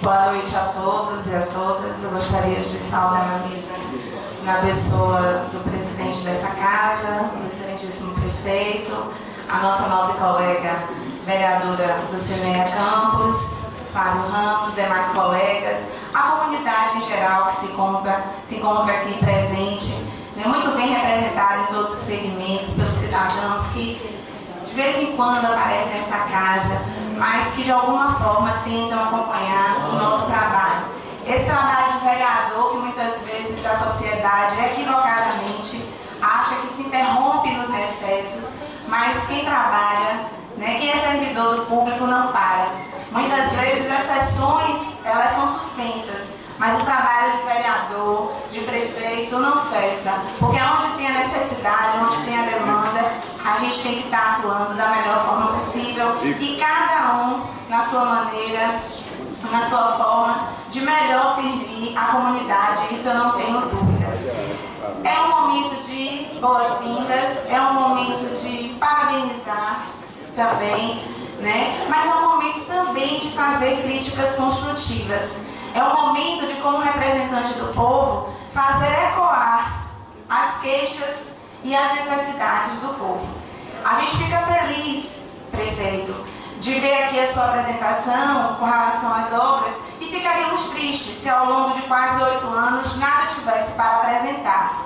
Boa noite a todos e a todas. Eu gostaria de saudar a mesa na pessoa do presidente dessa casa, do excelentíssimo prefeito, a nossa nobre colega vereadora do CNEA Campos, Fábio Ramos, demais colegas, a comunidade em geral que se encontra aqui presente, muito bem representada em todos os segmentos, pelos cidadãos que de vez em quando aparecem nessa casa, mas que de alguma forma tentam acompanhar o nosso trabalho. Esse trabalho de vereador que muitas vezes a sociedade equivocadamente acha que se interrompe nos recessos, mas quem trabalha, quem é servidor do público não para. Muitas vezes as sessões elas são suspensas, mas o trabalho de vereador, de prefeito não cessa, porque onde tem a necessidade, onde tem a demanda, a gente tem que estar atuando da melhor forma possível e cada um na sua maneira, na sua forma de melhor servir a comunidade, isso eu não tenho dúvida. É um momento de boas-vindas, é um momento de parabenizar também, mas é um momento também de fazer críticas construtivas. É um momento de, como representante do povo, fazer ecoar as queixas e as necessidades do povo. A gente fica feliz, prefeito, de ver aqui a sua apresentação com relação às obras e ficaríamos tristes se ao longo de quase 8 anos nada tivesse para apresentar.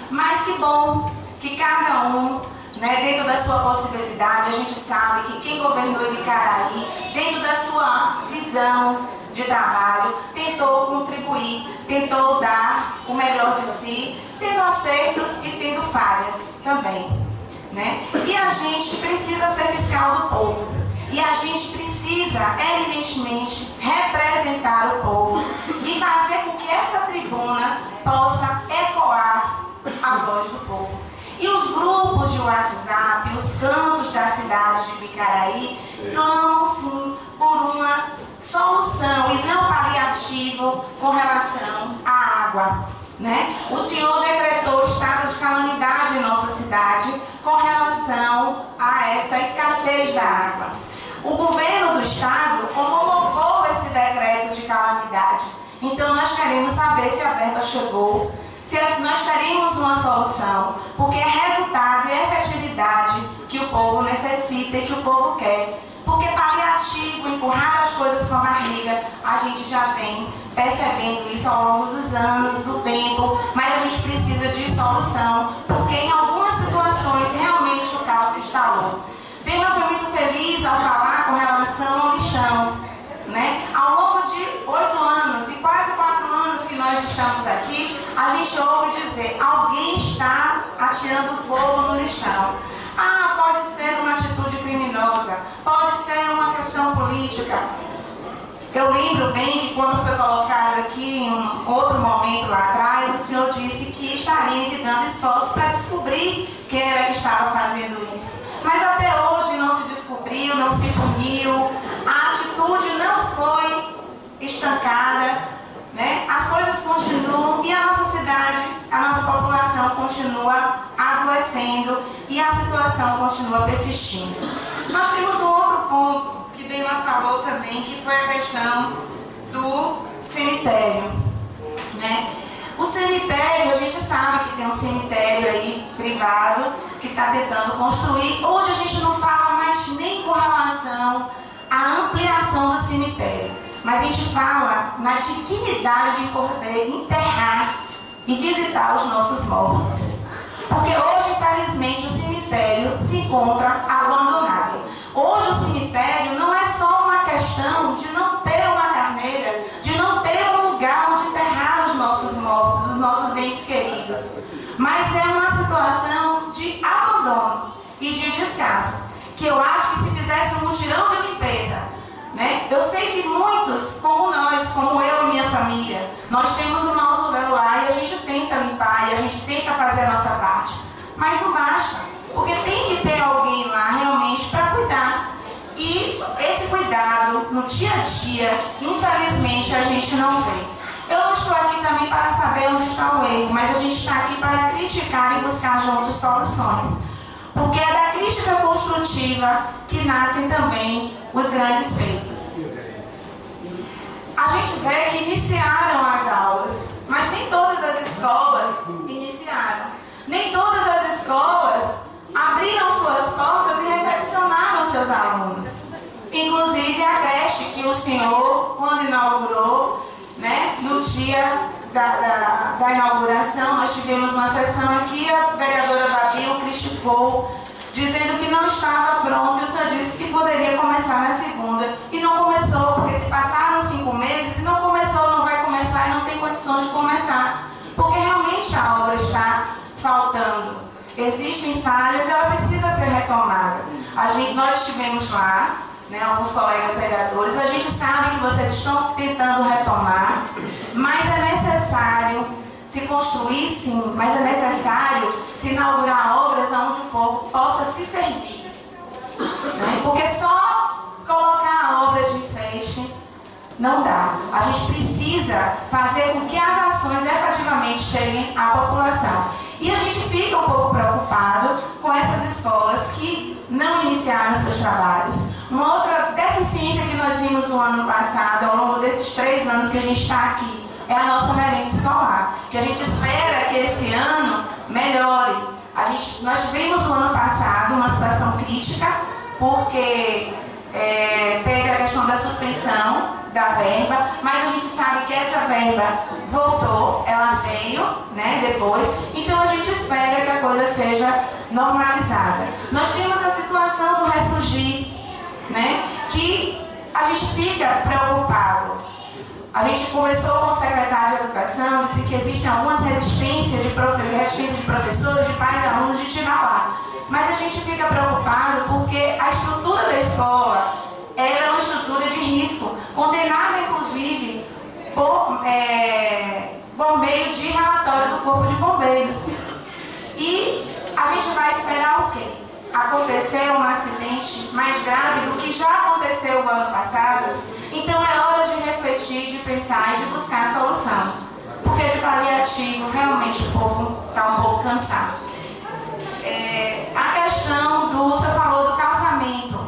Mas que bom que cada um, dentro da sua possibilidade, a gente sabe que quem governou Ibicaraí, dentro da sua visão de trabalho, tentou contribuir, tentou dar o melhor de si, tendo acertos e tendo falhas também. E a gente precisa ser fiscal do povo. E a gente precisa, evidentemente, representar o povo e fazer com que essa tribuna possa ecoar a voz do povo. E os grupos de WhatsApp, os cantos da cidade de Ibicaraí, clamam sim por uma solução e não paliativo com relação à água. O senhor decretou estado de calamidade em nossa cidade com relação a essa escassez da água. O governo do estado homologou esse decreto de calamidade. Então nós queremos saber se a verba chegou, se nós teremos uma solução, porque é resultado e efetividade que o povo necessita e que o povo quer. Porque paliativo, empurrar as coisas com a barriga, a gente já vem percebendo isso ao longo dos anos, do tempo, mas a gente precisa de solução, porque em algumas situações realmente o caos se instalou. Dema foi muito feliz ao falar com relação ao lixão. Ao longo de 8 anos e quase 4 anos que nós estamos aqui, a gente ouve dizer, alguém está atirando fogo no lixão. Pode ser uma atitude criminosa, pode ser uma questão política. Eu lembro bem que quando foi colocado aqui em um outro momento lá atrás, o senhor disse que estaria envidando esforços para descobrir quem era que estava fazendo isso. Mas até hoje não se descobriu, não se puniu, a atitude não foi estancada, as coisas continuam e a nossa cidade, a nossa população continua adoecendo e a situação continua persistindo. Nós temos um outro ponto que Dema falou também, que foi a questão do cemitério. O cemitério, a gente sabe que tem um cemitério aí privado que está tentando construir. Hoje a gente não fala mais nem com relação à ampliação do cemitério, mas a gente fala na dignidade de poder enterrar e visitar os nossos mortos. Porque hoje, infelizmente, o cemitério se encontra abandonado. Hoje o cemitério não é só uma questão de não ter uma carneira, de não ter um lugar onde enterrar os nossos mortos, os nossos entes queridos, mas é uma situação de abandono e de descaso, que eu acho que se fizesse um mutirão de limpeza, eu sei que muitos, como nós, como eu e minha família, nós temos um mausoléu lá e a gente tenta limpar e a gente tenta fazer a nossa parte, mas não basta, porque tem que ter alguém lá realmente para cuidar. E esse cuidado no dia a dia, infelizmente, a gente não vê. Eu não estou aqui também para saber onde está o erro, mas a gente está aqui para criticar e buscar juntos soluções. Porque é da crítica construtiva que nascem também os grandes feitos. A gente vê que iniciaram as aulas, mas nem todas as escolas iniciaram. Nem todas as escolas abriram suas portas e recepcionaram seus alunos. Inclusive a creche que o senhor, quando inaugurou, né, no dia da inauguração, nós tivemos uma sessão aqui, a vereadora Babi o criticou, dizendo que não estava pronto, e o senhor disse que poderia começar na segunda. E não começou, porque se passaram 5 meses, e não começou, não vai começar, e não tem condições de começar. Porque realmente a obra está faltando. Existem falhas e ela precisa ser retomada. Nós estivemos lá, né, alguns colegas vereadores, a gente sabe que vocês estão tentando retomar, mas é necessário se construir sim, mas é necessário se inaugurar obras onde o povo possa se servir. Né? Porque só colocar a obra de enfeite não dá. A gente precisa fazer com que as ações efetivamente cheguem à população. E a gente fica um pouco preocupado com essas escolas que não iniciaram seus trabalhos. Uma outra deficiência que nós vimos no ano passado, ao longo desses 3 anos que a gente está aqui, é a nossa merenda escolar, que a gente espera que esse ano melhore. Nós tivemos no ano passado uma situação crítica, porque teve a questão da suspensão da verba, mas a gente sabe que essa verba voltou, ela veio, né, depois, então a gente espera que a coisa seja normalizada. Nós temos a situação do ressurgir, né, que a gente fica preocupado. A gente conversou com o secretário de Educação, disse que existem algumas resistências de professores, de pais e alunos de tirar lá. Mas a gente fica preocupado porque a estrutura da escola é uma estrutura de risco, condenada inclusive por meio de relatório do Corpo de Bombeiros. E a gente vai esperar o quê? Aconteceu um acidente mais grave do que já aconteceu no ano passado, então é hora de refletir, de pensar e de buscar a solução. Porque de paliativo, realmente o povo está um pouco cansado. A questão do, você falou do calçamento,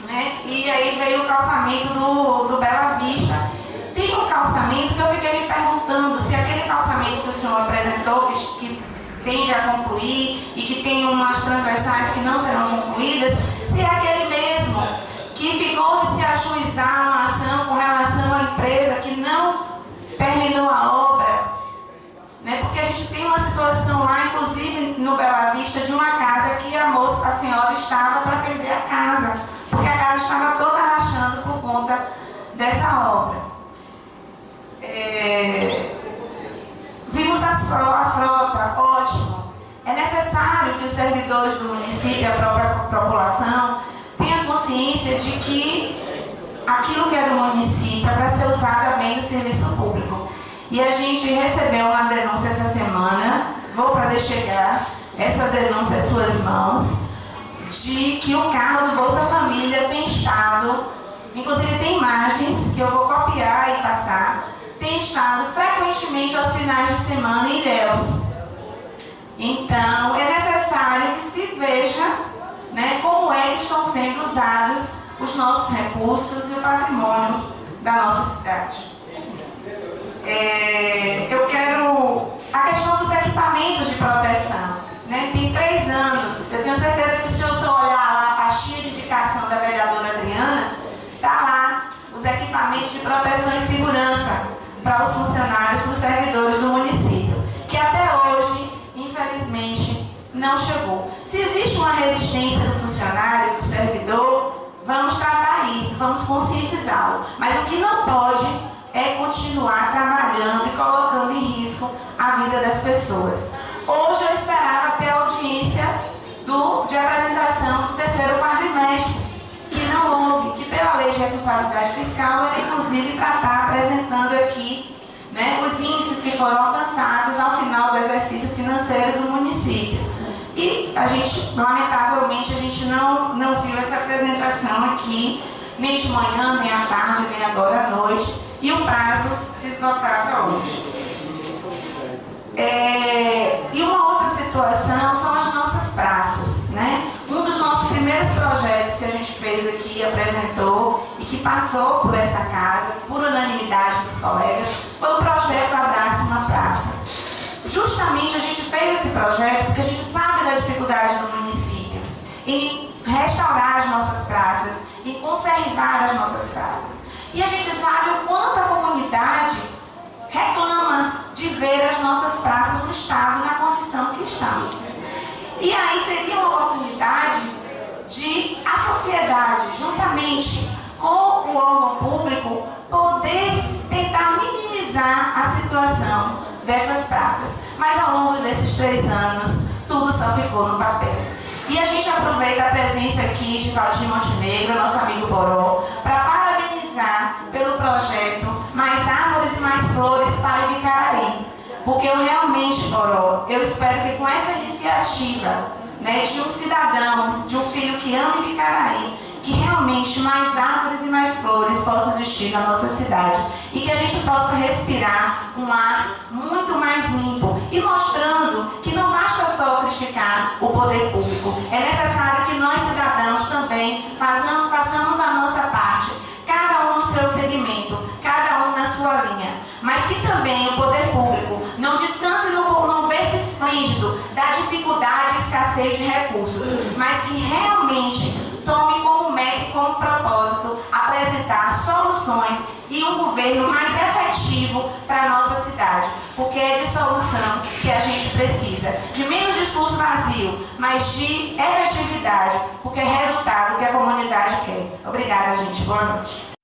né? E aí veio o calçamento do Bela Vista. Tem um calçamento que eu fiquei me perguntando se aquele calçamento que o senhor apresentou, que tende a concluir e que tem umas transversais que não serão concluídas, se é aquele mesmo que ficou de se ajuizar uma ação com relação à empresa que não terminou a obra, né? Porque a gente tem uma situação lá, inclusive no Bela Vista, de uma casa que a senhora estava para perder a casa, porque a casa estava toda rachando por conta dessa obra. Vimos a frota, ótimo. É necessário que os servidores do município e a própria população tenham consciência de que aquilo que é do município é para ser usado bem no serviço público. E a gente recebeu uma denúncia essa semana, vou fazer chegar essa denúncia às suas mãos, de que o carro do Bolsa Família tem estado, inclusive tem imagens que eu vou copiar e passar, tem estado frequentemente aos finais de semana em Ilhéus. Então, é necessário que se veja, né, como é que estão sendo usados os nossos recursos e o patrimônio da nossa cidade. Eu quero... A questão dos equipamentos de proteção, né, tem 3 anos. Eu tenho certeza que se eu só olhar lá a pastinha de indicação da vereadora Adriana, está lá os equipamentos de proteção e segurança para os funcionários, para os servidores do município, que até hoje, infelizmente, não chegou. Se existe uma resistência do funcionário, do servidor, vamos tratar isso, vamos conscientizá-lo. Mas o que não pode é continuar trabalhando e colocando em risco a vida das pessoas. Hoje eu esperava ter a audiência de apresentação do 3º quadrimestre, que não houve, que pela lei de responsabilidade fiscal era inclusive para estar apresentando aqui, né, os índices que foram alcançados ao final do exercício financeiro do município. E a gente, lamentavelmente, a gente não viu essa apresentação aqui, nem de manhã, nem à tarde, nem agora à noite. e o prazo se esgotava hoje. E uma outra situação são as nossas praças, né? Um dos nossos primeiros projetos que a gente fez aqui, apresentou e que passou por essa casa, por unanimidade dos colegas, foi o projeto Abrace uma Praça. Justamente a gente fez esse projeto porque a gente sabe da dificuldade do município em restaurar as nossas praças, em conservar as nossas praças. E a gente sabe o quanto a comunidade reclama de ver as nossas praças no estado, na condição que estão. E aí seria uma oportunidade de a sociedade, juntamente com o órgão público, poder tentar minimizar a situação dessas praças. Mas ao longo desses 3 anos, tudo só ficou no papel. E a gente aproveita a presença aqui de Valdir Montenegro, nosso amigo Boró, para parabenizar pelo projeto Mais Árvores e Mais Flores para Ibicaraí. Porque eu realmente, Boró, eu espero que com essa iniciativa, né, de um cidadão, de um filho que ama Ibicaraí, que realmente mais árvores e mais flores possam existir na nossa cidade. E que a gente possa respirar um ar muito mais limpo e mostrando que não basta só criticar o poder público. É necessário que nós, cidadãos, também façamos a nossa parte, cada um no seu segmento, cada um na sua linha. Mas que também o poder público não descanse no berço esplêndido da dificuldade e escassez de recursos, mas que realmente tome como meta e como propósito apresentar soluções e um governo mais efetivo para a nossa cidade. Porque é de solução que a gente precisa. De menos discurso vazio, mas de efetividade, porque é resultado que a comunidade quer. Obrigada, gente. Boa noite.